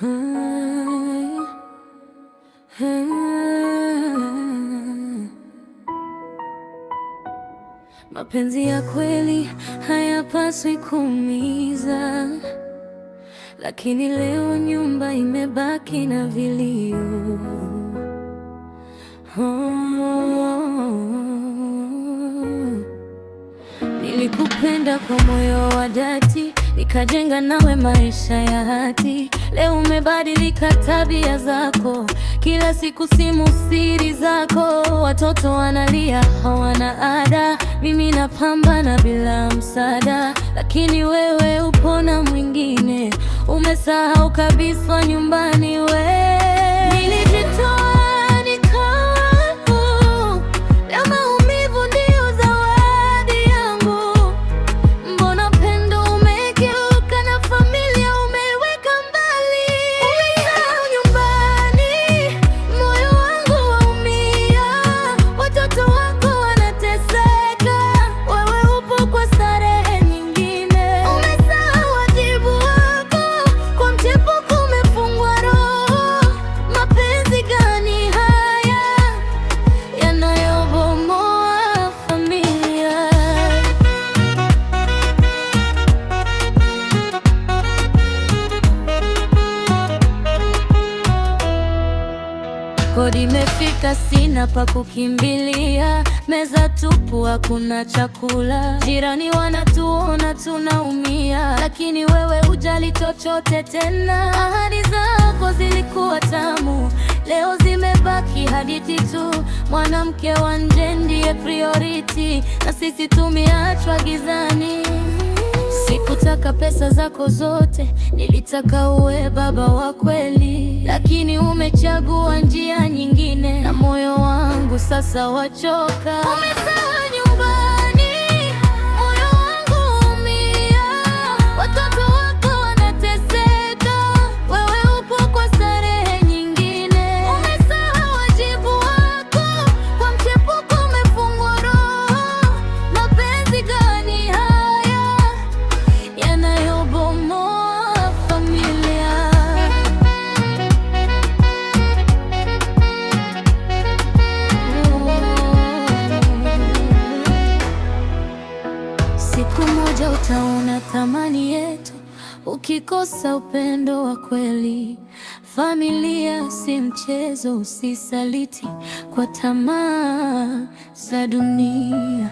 Hmm, hmm. Mapenzi ya kweli hayapaswi kuumiza, lakini leo nyumba imebaki na vilio. Nilikupenda kwa moyo wa dhati, nikajenga nawe maisha ya hati. Leo umebadilika tabia zako, kila siku simu siri zako. Watoto wanalia hawana ada, mimi napambana bila msaada, lakini wewe upo na mwingine. Umesahau kabisa nyumbani wewe. Nilijitoa kodi imefika, sina pa kukimbilia, meza tupu, hakuna chakula. Jirani wanatuona tunaumia, lakini wewe hujali chochote tena. Ahadi zako zilikuwa tamu, leo zimebaki hadithi tu. Mwanamke wa nje ndiye priority, na sisi tumeachwa gizani. Sikutaka pesa zako zote, nilitaka uwe baba wa kweli, lakini umechagua njia nyingine, na moyo wangu sasa wachoka. Umesahau nyumbani, moyo wangu umia. Watoto wako wanateseka, wewe upo kwa starehe nyingine. Umesahau wajibu wako, kwa mchepuko umefungwa roho. Mapenzi gani haya yanayobomoa familia? Siku moja utaona thamani yetu, ukikosa upendo wa kweli. Familia si mchezo, usisaliti kwa tamaa za dunia.